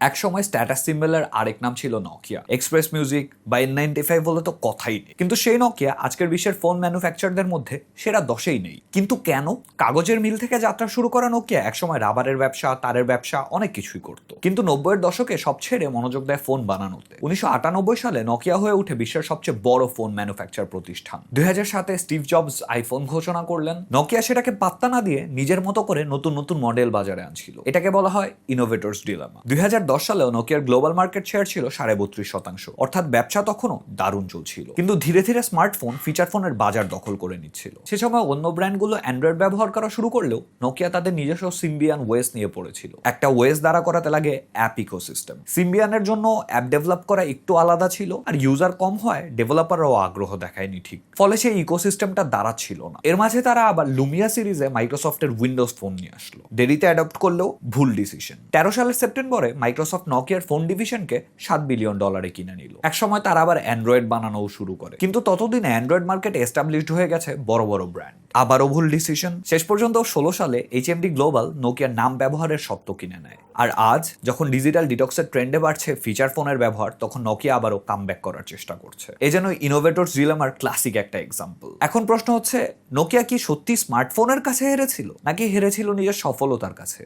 একসময় স্ট্যাটাস সিম্বলের আরেক নাম ছিল নকিয়া, এক্সপ্রেস মিউজিক বা N95 বলে তো কথাই নেই। কিন্তু সেই নকিয়া আজকের বিশ্বের ফোন ম্যানুফ্যাকচারদের মধ্যে সেরা 10-এই নেই। কিন্তু কেন? কাগজের মিল থেকে যাত্রা শুরু করা নকিয়া একসময় রাবারের ব্যবসা, তারের ব্যবসা অনেক কিছুই করতো, কিন্তু 90-এর দশকে সব ছেড়ে মনোযোগ দেয় ফোন বানানোতে। 1998 সালে নকিয়া হয়ে উঠে বিশ্বের সবচেয়ে বড় ফোন ম্যানুফ্যাকচার প্রতিষ্ঠান। 2007-এ স্টিভ জবস আইফোন ঘোষণা করলেন। নকিয়া সেটাকে পাত্তা না দিয়ে নিজের মতো করে নতুন নতুন মডেল বাজারে আনছিল। এটাকে বলা হয় ইনোভেটরস ডিলেমা। 2010 সালেও নোকিয়ার গ্লোবাল মার্কেট শেয়ার ছিল 32.5%, অর্থাৎ ব্যবসা তখনও দারুণ চলছিল। কিন্তু ধীরে ধীরে স্মার্টফোন ফিচার ফোনের বাজার দখল করে নিচ্ছিল। সে সময় অন্য ব্র্যান্ডগুলো অ্যান্ড্রয়েড ব্যবহার করা শুরু করলেও নোকিয়া তাদের নিজস্ব সিম্বিয়ান ওয়েস নিয়ে পড়েছিল। একটা ওয়েস দ্বারা করাতে লাগে অ্যাপ ইকোসিস্টেম। সিম্বিয়ানের জন্য অ্যাপ ডেভেলপ করা একটু আলাদা ছিল, আর ইউজার কম হয় ডেভেলপাররাও আগ্রহ দেখায়নি ঠিক, ফলে সেই ইকোসিস্টেমটা দাঁড়াচ্ছিল না। এর মাঝে তারা আবার লুমিয়া সিরিজে মাইক্রোসফটের উইন্ডোজ ফোন নিয়ে আসলো। দেরিতে অ্যাডপ্ট করলেও ভুল ডিসিশন। 13 সালের সেপ্টেম্বরে মাইক্রোসফট নকিয়ার ফোন ডিভিশনকে $7 বিলিয়ন কিনে নিল। একসময় তারা আবার অ্যান্ড্রয়েড বানানোও শুরু করে, কিন্তু ততদিনে অ্যান্ড্রয়েড মার্কেট এস্টাবলিশড হয়ে গেছে বড় বড় ব্র্যান্ড। আবারও ভুল ডিসিশন। শেষ পর্যন্ত 16 সালে এইচএমডি গ্লোবাল নোকিয়ার নাম ব্যবহারের সত্ত্ব কিনে নেয়। আর আজ যখন ডিজিটাল ডিটক্সের ট্রেন্ডে বাড়ছে ফিচার ফোনের ব্যবহার, তখন নোকিয়া আবারও কামব্যাক করার চেষ্টা করছে। এই যেন ইনোভেটরস ডিলেমার ক্লাসিক একটা এক্সাম্পল। এখন প্রশ্ন হচ্ছে, নোকিয়া কি সত্যি স্মার্টফোনের কাছে হেরেছিল, নাকি হেরেছিল নিজের সফলতার কাছে?